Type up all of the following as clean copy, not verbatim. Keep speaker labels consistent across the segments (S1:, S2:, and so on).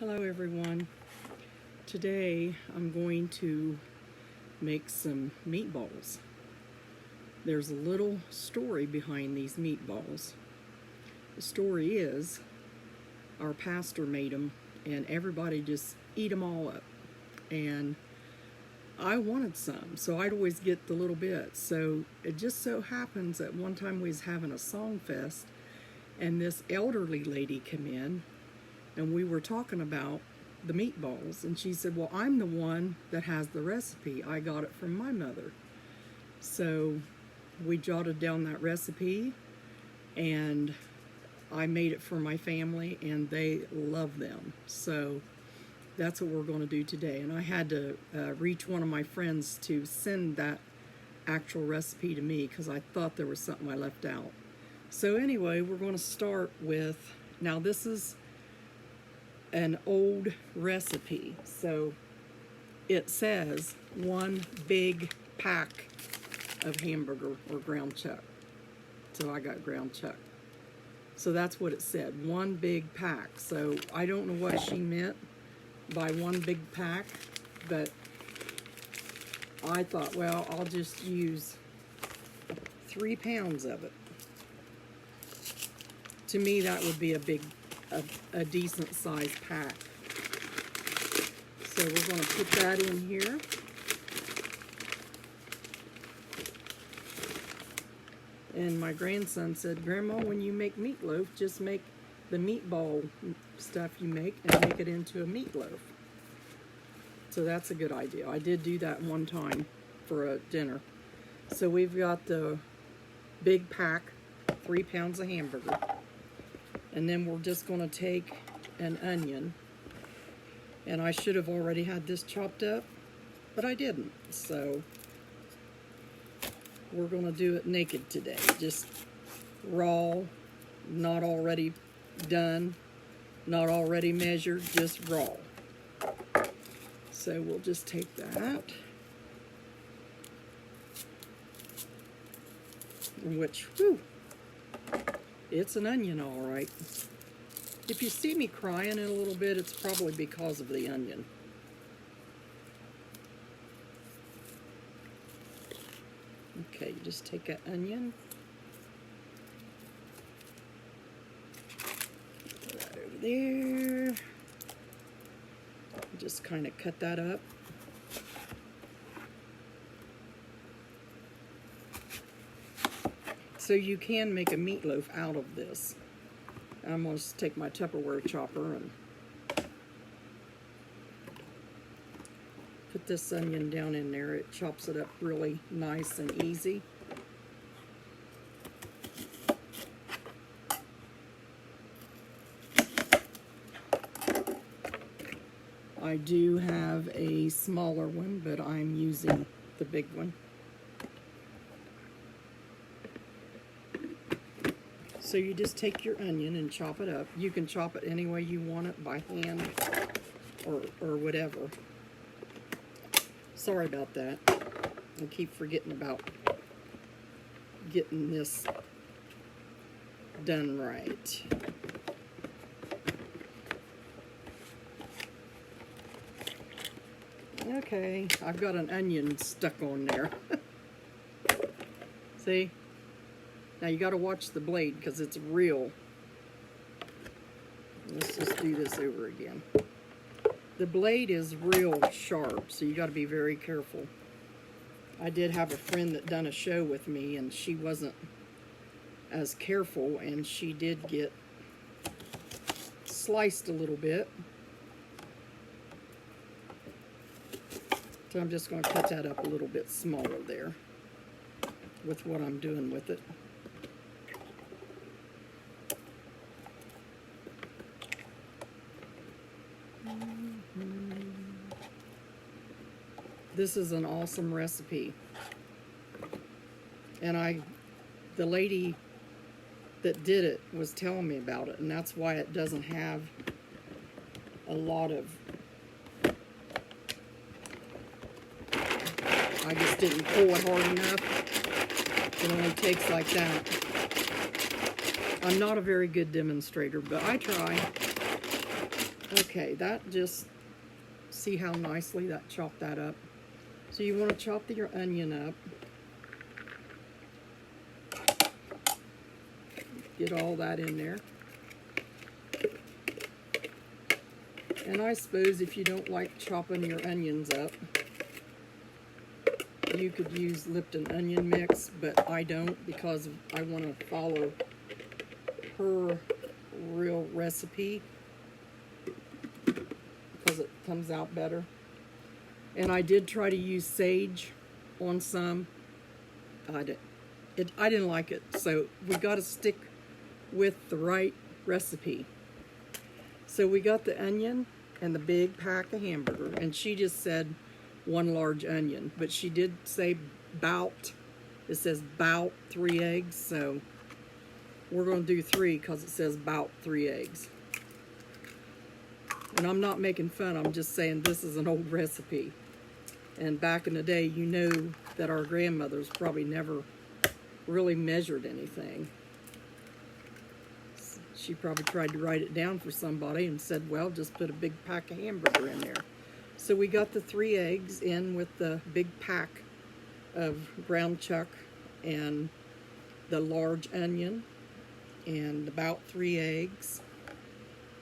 S1: Hello everyone. Today I'm going to make some meatballs. There's a little story behind these meatballs. The story is our pastor made them and everybody just eat them all up. And I wanted some, so I'd always get the little bit. So it just so happens that one time we was having a song fest and this elderly lady came in and we were talking about the meatballs, and she said, well, I'm the one that has the recipe. I got it from my mother. So we jotted down that recipe and I made it for my family and they love them. So that's what we're going to do today. And I had to reach one of my friends to send that actual recipe to me because I thought there was something I left out. So anyway, we're going to start with, now this is an old recipe, so it says one big pack of hamburger or ground chuck. So I got ground chuck. So that's what it said, one big pack. So I don't know what she meant by one big pack, but I thought, well, I'll just use 3 pounds of it. To me, that would be a decent sized pack. So we're going to put that in here. And my grandson said, Grandma, when you make meatloaf, just make the meatball stuff you make and make it into a meatloaf. So that's a good idea. I did do that one time for a dinner. So we've got the big pack, 3 pounds of hamburger. And then we're just going to take an onion. And I should have already had this chopped up, but I didn't. So we're going to do it naked today. Just raw, not already done, not already measured, just raw. So we'll just take that. Which, whew, it's an onion, all right. If you see me crying in a little bit, it's probably because of the onion. Okay, you just take an onion. Put that over there. Just kind of cut that up. So you can make a meatloaf out of this. I'm going to take my Tupperware chopper and put this onion down in there. It chops it up really nice and easy. I do have a smaller one, but I'm using the big one. So you just take your onion and chop it up. You can chop it any way you want it, by hand or whatever. Sorry about that. I keep forgetting about getting this done right. Okay, I've got an onion stuck on there. See? Now you got to watch the blade because it's real. Let's just do this over again. The blade is real sharp, so you got to be very careful. I did have a friend that done a show with me, and she wasn't as careful, and she did get sliced a little bit. So I'm just going to cut that up a little bit smaller there with what I'm doing with it. This is an awesome recipe. And the lady that did it was telling me about it, and that's why it doesn't have a lot of, I just didn't pull it hard enough. It only takes like that. I'm not a very good demonstrator, but I try. Okay, that just, see how nicely that chopped that up. So you want to chop your onion up. Get all that in there. And I suppose if you don't like chopping your onions up, you could use Lipton onion mix, but I don't because I want to follow her real recipe because it comes out better. And I did try to use sage on some. I didn't like it, so we got to stick with the right recipe. So we got the onion and the big pack of hamburger, and she just said 1 large onion, but she did say about, it says about 3 eggs, so we're going to do 3 because it says about 3 eggs. And I'm not making fun, I'm just saying this is an old recipe. And back in the day, you know that our grandmothers probably never really measured anything. She probably tried to write it down for somebody and said, well, just put a big pack of hamburger in there. So we got the 3 eggs in with the big pack of ground chuck and the large onion and about 3 eggs.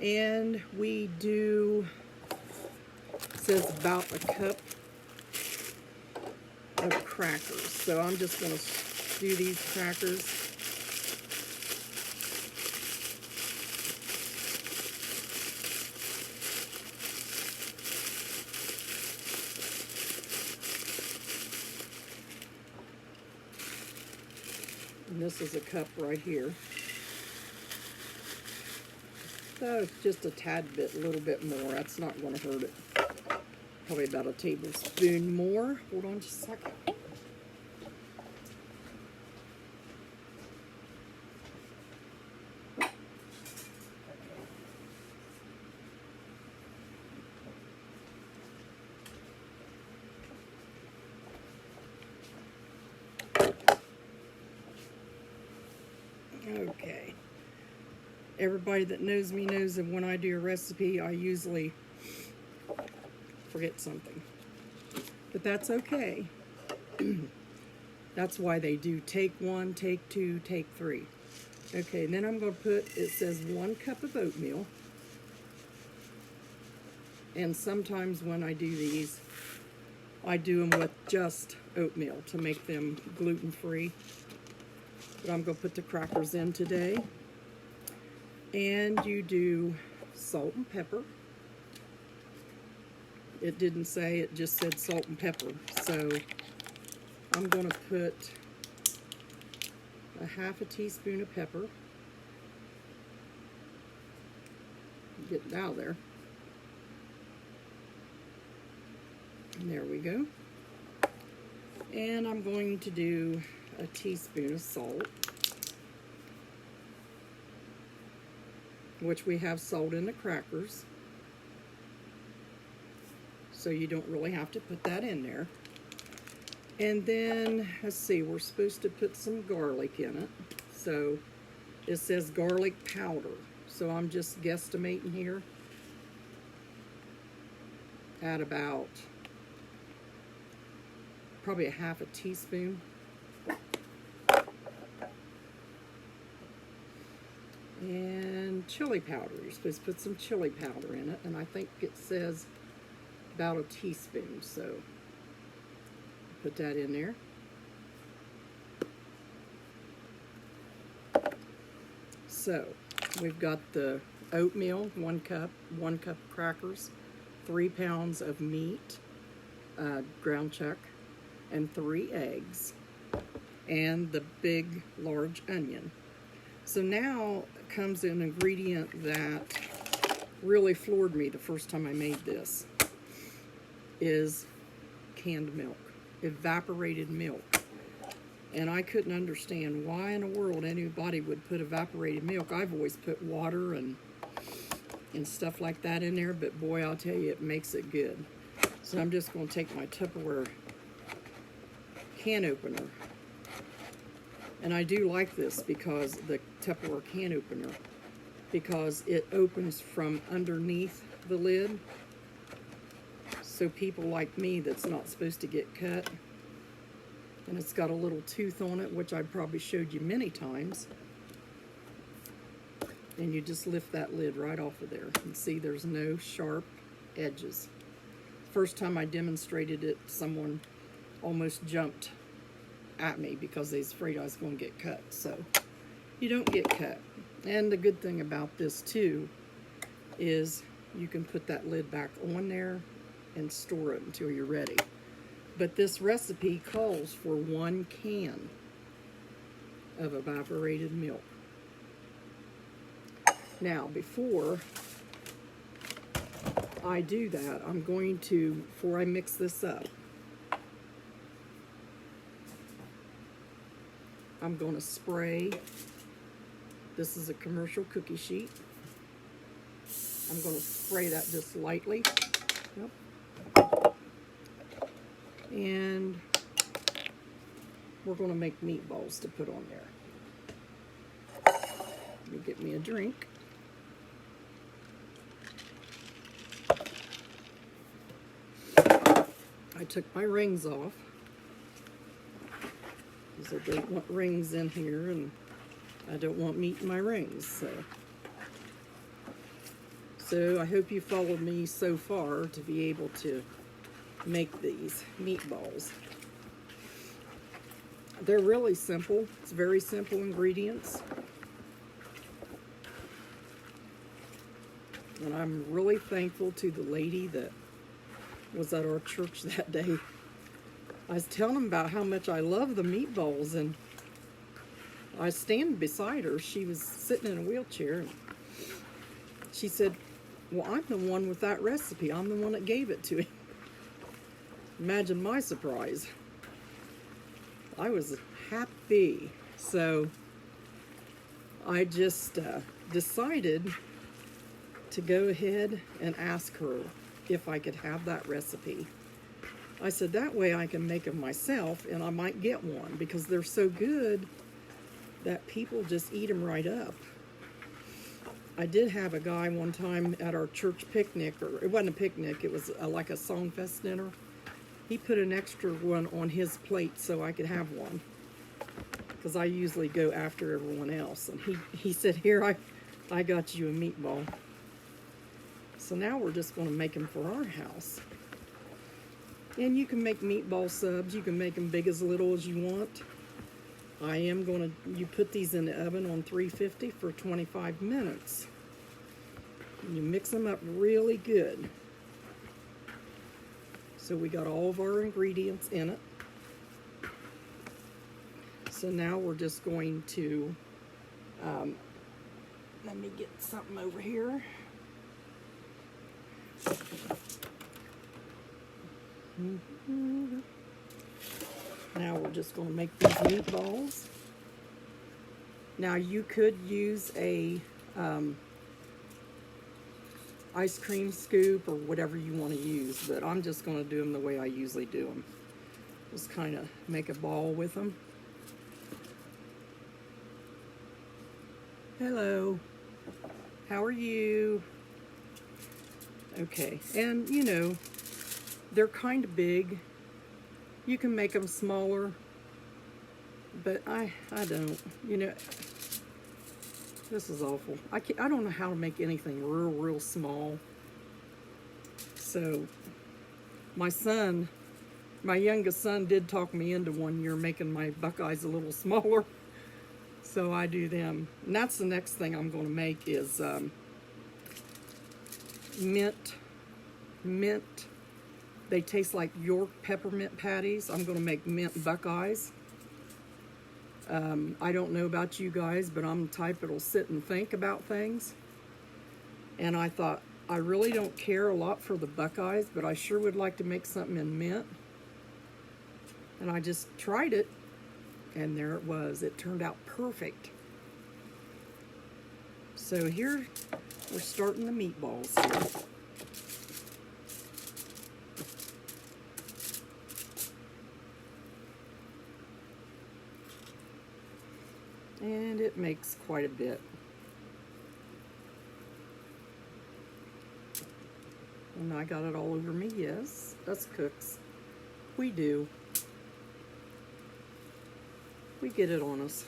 S1: And we do, it says about a cup of crackers. So I'm just going to do these crackers. And this is a cup right here. So just a tad bit, a little bit more. That's not going to hurt it. Probably about a tablespoon more. Hold on just a second. Okay. Everybody that knows me knows that when I do a recipe, I usually forget something. But that's okay. That's why they do take 1, take 2, take 3. Okay, and then I'm going to put, it says 1 cup of oatmeal. And sometimes when I do these, I do them with just oatmeal to make them gluten-free. But I'm going to put the crackers in today. And you do salt and pepper. It didn't say, it just said salt and pepper. So I'm going to put a 1/2 teaspoon of pepper. Get it out of there. And there we go. And I'm going to do a teaspoon of salt, which we have salt in the crackers, so you don't really have to put that in there. And then, let's see, we're supposed to put some garlic in it. So it says garlic powder, so I'm just guesstimating here at about probably a 1/2 teaspoon. And chili powder. You're supposed to put some chili powder in it, and I think it says about a teaspoon, so put that in there. So we've got the oatmeal, 1 cup, 1 cup crackers, 3 pounds of meat, ground chuck, and 3 eggs, and the big large onion. So now comes an ingredient that really floored me the first time I made this, is canned milk, evaporated milk. And I couldn't understand why in the world anybody would put evaporated milk. I've always put water and stuff like that in there, but boy, I'll tell you, it makes it good. So I'm just going to take my Tupperware can opener. And I do like this because the Tupperware can opener, because it opens from underneath the lid, so people like me that's not supposed to get cut, and it's got a little tooth on it, which I probably showed you many times, and you just lift that lid right off of there and see there's no sharp edges. First time I demonstrated it, someone almost jumped at me because they was afraid I was going to get cut. So you don't get cut. And the good thing about this too is you can put that lid back on there and store it until you're ready. But this recipe calls for 1 can of evaporated milk. Now, before I do that, I'm going to, before I mix this up, I'm going to spray, this is a commercial cookie sheet. I'm going to spray that just lightly. Yep. And we're going to make meatballs to put on there. Let me get me a drink. I took my rings off because I don't want rings in here, and I don't want meat in my rings. So I hope you followed me so far to be able to make these meatballs. They're really simple. It's very simple ingredients. And I'm really thankful to the lady that was at our church that day. I was telling them about how much I love the meatballs, and I was standing beside her. She was sitting in a wheelchair, and she said, well, I'm the one with that recipe. I'm the one that gave it to him. Imagine my surprise. I was happy. So I just decided to go ahead and ask her if I could have that recipe. I said, that way I can make them myself, and I might get one because they're so good that people just eat them right up. I did have a guy one time at our church picnic, or it wasn't a picnic, it was like a Songfest dinner. He put an extra one on his plate so I could have one, because I usually go after everyone else. And he said, here, I got you a meatball. So now we're just going to make them for our house. And you can make meatball subs. You can make them big as little as you want. I am going to, you put these in the oven on 350 for 25 minutes. And you mix them up really good. So we got all of our ingredients in it. So now we're just going to, let me get something over here. Now we're just going to make these meatballs. Now you could use a ice cream scoop or whatever you want to use, but I'm just going to do them the way I usually do them. Just kind of make a ball with them. Hello, how are you? Okay, and you know, they're kind of big. You can make them smaller, but I don't, you know, this is awful. I don't know how to make anything real small. So my youngest son did talk me into one year making my Buckeyes a little smaller. So I do them. And that's the next thing I'm going to make is mint. They taste like York peppermint patties. I'm going to make mint Buckeyes. I don't know about you guys, but I'm the type that'll sit and think about things. And I thought, I really don't care a lot for the Buckeyes, but I sure would like to make something in mint. And I just tried it, and there it was. It turned out perfect. So here, we're starting the meatballs here. And it makes quite a bit. And I got it all over me. Yes, us cooks, we do. We get it on us.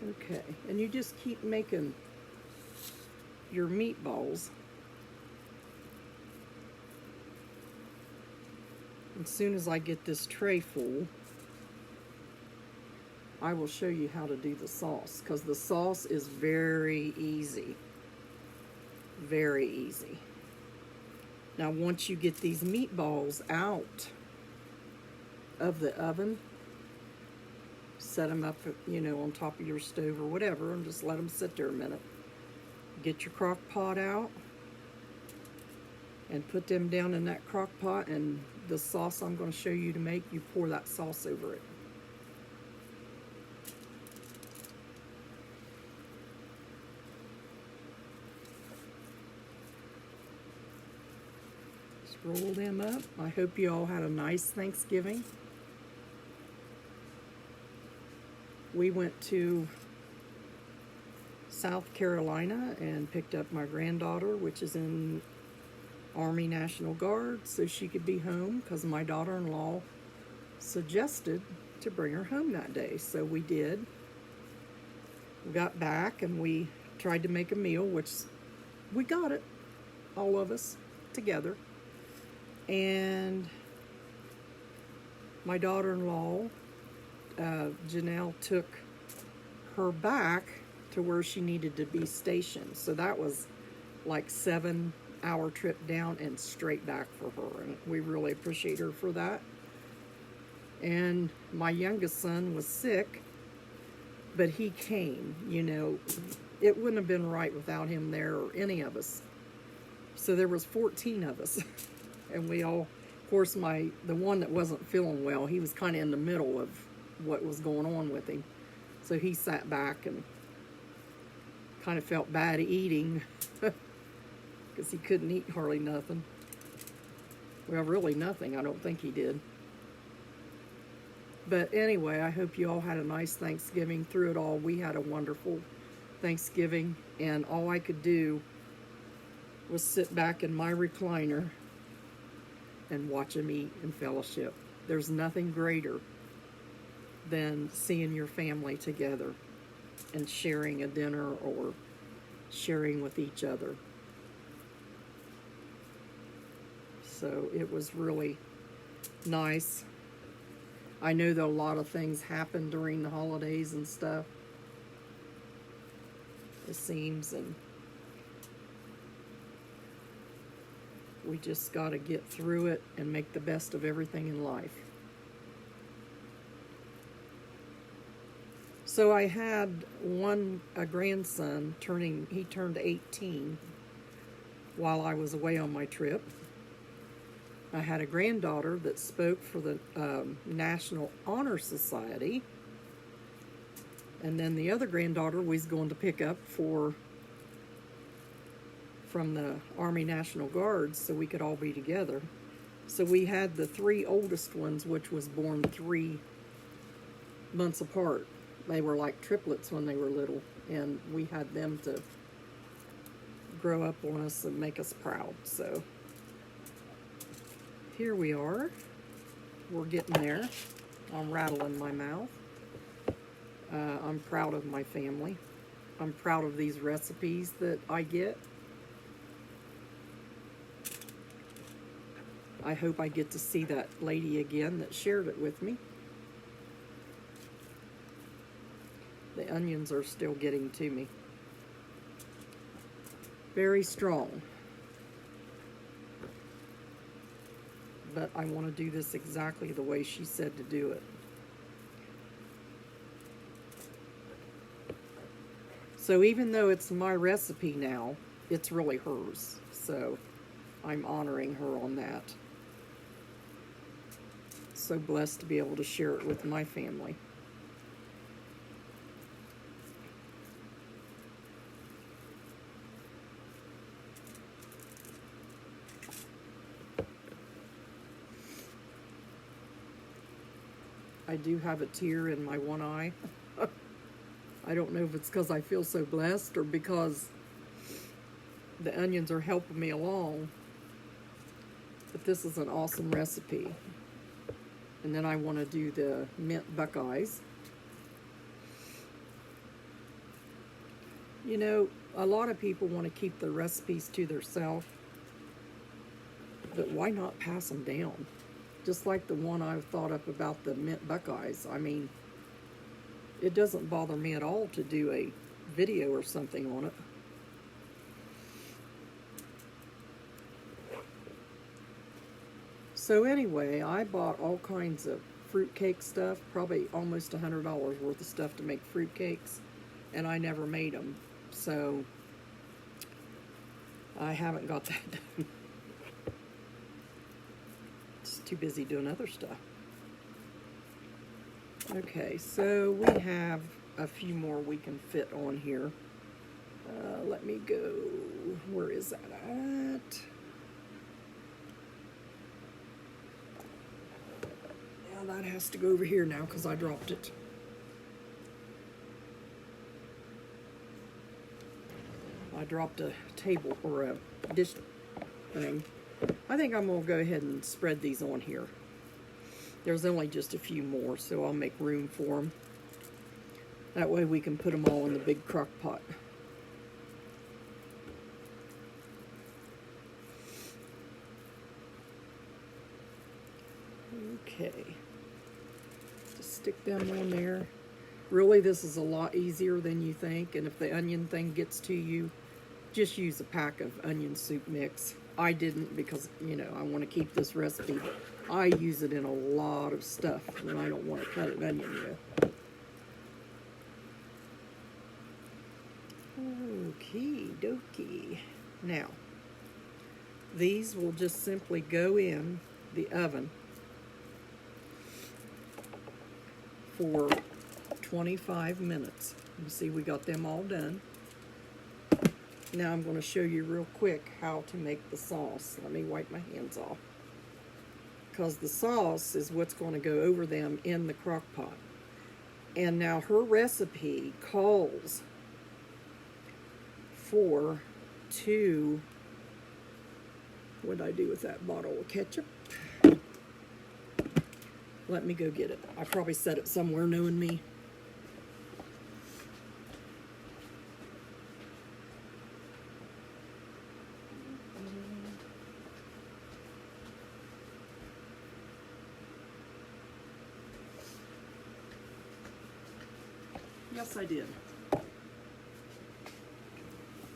S1: Okay, and you just keep making your meatballs. As soon as I get this tray full, I will show you how to do the sauce, because the sauce is very easy. Very easy. Now, once you get these meatballs out of the oven, set them up, you know, on top of your stove or whatever, and just let them sit there a minute. Get your crock pot out and put them down in that crock pot, and the sauce I'm going to show you to make, you pour that sauce over it. Just roll them up. I hope you all had a nice Thanksgiving. We went to South Carolina and picked up my granddaughter, which is in Army National Guard, so she could be home, because my daughter-in-law suggested to bring her home that day. So we did. We got back and we tried to make a meal, which we got it, all of us together. And my daughter-in-law, Janelle, took her back to where she needed to be stationed. So that was like 7-hour trip down and straight back for her, and we really appreciate her for that. And my youngest son was sick, but he came. You know, it wouldn't have been right without him there, or any of us. So there was 14 of us, and we all, of course, the one that wasn't feeling well, he was kind of in the middle of what was going on with him, so he sat back and kind of felt bad eating because he couldn't eat hardly nothing. Well, really nothing. I don't think he did. But anyway, I hope you all had a nice Thanksgiving. Through it all, we had a wonderful Thanksgiving, and all I could do was sit back in my recliner and watch them eat and fellowship. There's nothing greater than seeing your family together and sharing a dinner or sharing with each other. So it was really nice. I know that a lot of things happen during the holidays and stuff, it seems, and we just got to get through it and make the best of everything in life. So I had a grandson he turned 18 while I was away on my trip. I had a granddaughter that spoke for the National Honor Society. And then the other granddaughter was going to pick up from the Army National Guard, so we could all be together. So we had the 3 oldest ones, which was born 3 months apart. They were like triplets when they were little, and we had them to grow up on us and make us proud. So here we are. We're getting there. I'm rattling my mouth. I'm proud of my family. I'm proud of these recipes that I get. I hope I get to see that lady again that shared it with me. The onions are still getting to me. Very strong. But I want to do this exactly the way she said to do it. So even though it's my recipe now, it's really hers. So I'm honoring her on that. So blessed to be able to share it with my family. I do have a tear in my one eye. I don't know if it's because I feel so blessed or because the onions are helping me along. But this is an awesome recipe. And then I want to do the mint buckeyes. You know, a lot of people want to keep their recipes to themselves, but why not pass them down? Just like the one I thought up about the mint buckeyes. I mean, it doesn't bother me at all to do a video or something on it. So anyway, I bought all kinds of fruitcake stuff, probably almost $100 worth of stuff to make fruitcakes, and I never made them. So I haven't got that done. Just too busy doing other stuff. Okay, so we have a few more we can fit on here. Let me go. Where is that at? Yeah, that has to go over here now because I dropped it. I dropped a table or a dish thing. I think I'm going to go ahead and spread these on here. There's only just a few more, so I'll make room for them. That way we can put them all in the big crock pot. Okay. Just stick them on there. Really, this is a lot easier than you think, and if the onion thing gets to you, just use a pack of onion soup mix. I didn't because, you know, I want to keep this recipe, but I use it in a lot of stuff when I don't want to cut an onion with. Okie dokie. Now, these will just simply go in the oven for 25 minutes. You see we got them all done. Now I'm going to show you real quick how to make the sauce. Let me wipe my hands off. Because the sauce is what's going to go over them in the crock pot. And now her recipe calls for 2, what did I do with that bottle of ketchup? Let me go get it. I probably set it somewhere knowing me. Yes, I did.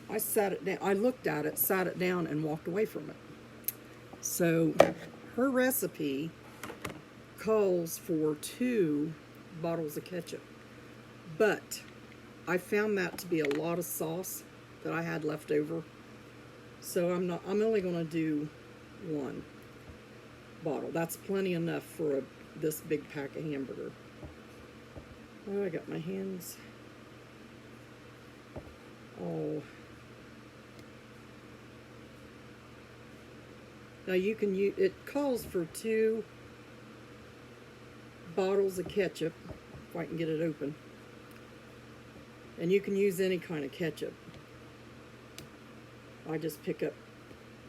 S1: I sat it down. I looked at it, sat it down, and walked away from it. So her recipe calls for 2 bottles of ketchup. But I found that to be a lot of sauce that I had left over. So I'm only going to do 1 bottle. That's plenty enough for this big pack of hamburger. Oh, I got my hands all. Now you can use, it calls for 2 bottles of ketchup, if I can get it open. And you can use any kind of ketchup. I just pick up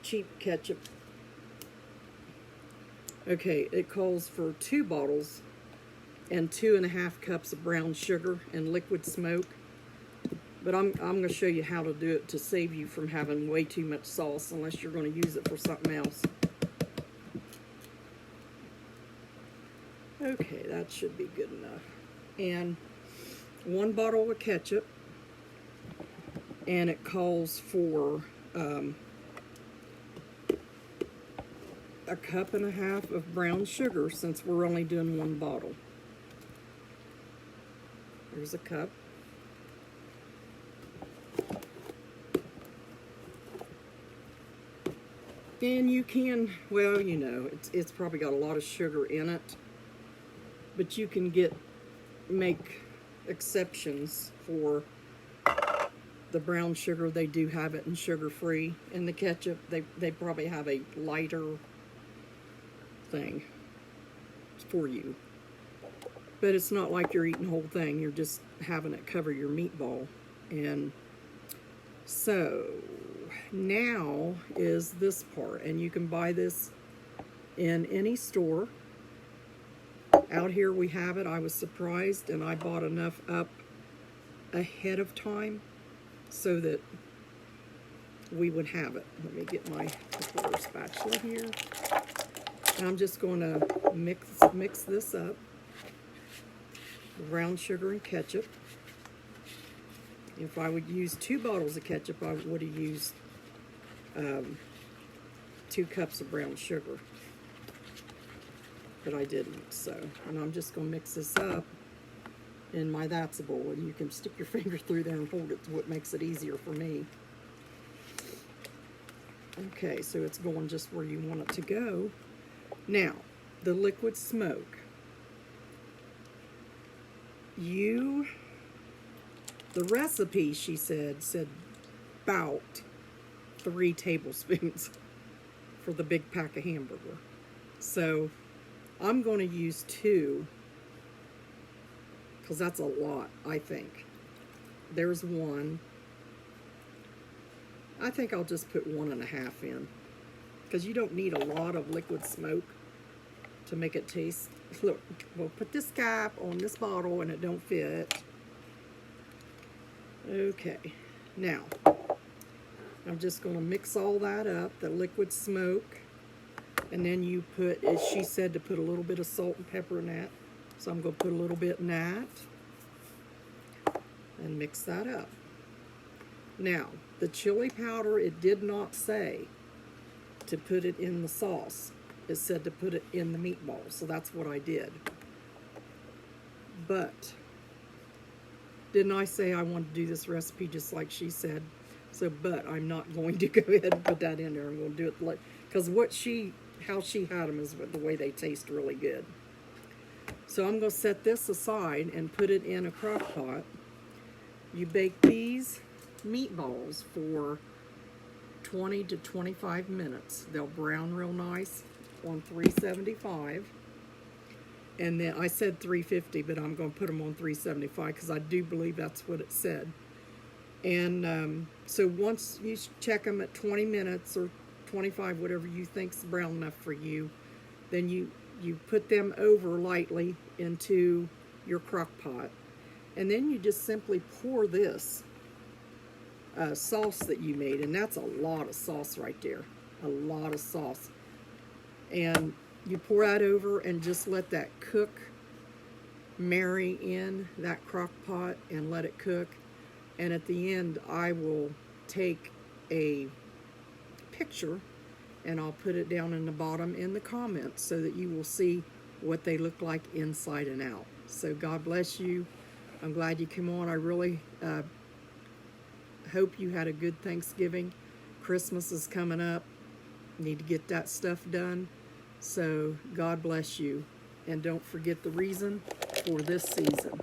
S1: cheap ketchup. Okay, it calls for 2 bottles and 2.5 cups of brown sugar and liquid smoke. But I'm going to show you how to do it to save you from having way too much sauce unless you're going to use it for something else. Okay, that should be good enough. And 1 bottle of ketchup, and it calls for 1.5 cups of brown sugar since we're only doing 1 bottle. There's a cup. And you can, well, you know, it's probably got a lot of sugar in it, but you can make exceptions for the brown sugar. They do have it in sugar-free. And the ketchup, they probably have a lighter thing for you. But it's not like you're eating the whole thing. You're just having it cover your meatball. And So now is this part, and you can buy this in any store. Out here we have it. I was surprised, and I bought enough up ahead of time so that we would have it. Let me get my quarter spatula here. And I'm just going to mix this up. Brown sugar and ketchup. If I would use 2 bottles of ketchup, I would have used 2 cups of brown sugar. But I didn't, so. And I'm just going to mix this up in my That's a bowl. And you can stick your finger through there and hold it. It's what makes it easier for me. Okay, so it's going just where you want it to go. Now, the liquid smoke. The recipe, she said about 3 tablespoons for the big pack of hamburger. So I'm going to use 2 because that's a lot, I think. There's 1. I think I'll just put 1.5 in because you don't need a lot of liquid smoke to make it taste. Look, we'll put this cap on this bottle and it don't fit. Okay, now I'm just going to mix all that up, the liquid smoke, and then you put, as she said, to put a little bit of salt and pepper in that. So I'm going to put a little bit in that and mix that up. Now, the chili powder, it did not say to put it in the sauce. It said to put it in the meatballs, so that's what I did. But didn't I say I wanted to do this recipe just like she said? So, but I'm not going to go ahead and put that in there. I'm going to do it like, because how she had them is the way they taste really good. So I'm going to set this aside and put it in a crock pot. You bake these meatballs for 20 to 25 minutes. They'll brown real nice on 375. And then I said 350, but I'm going to put them on 375 because I do believe that's what it said. And so once you check them at 20 minutes or 25, whatever you think's brown enough for you, then you put them over lightly into your crock pot. And then you just simply pour this sauce that you made. And that's a lot of sauce right there. A lot of sauce. And you pour that over and just let that cook, marry in that crock pot and let it cook. And at the end, I will take a picture and I'll put it down in the bottom in the comments so that you will see what they look like inside and out. So God bless you. I'm glad you came on. I really hope you had a good Thanksgiving. Christmas is coming up. Need to get that stuff done. So God bless you. And don't forget the reason for this season.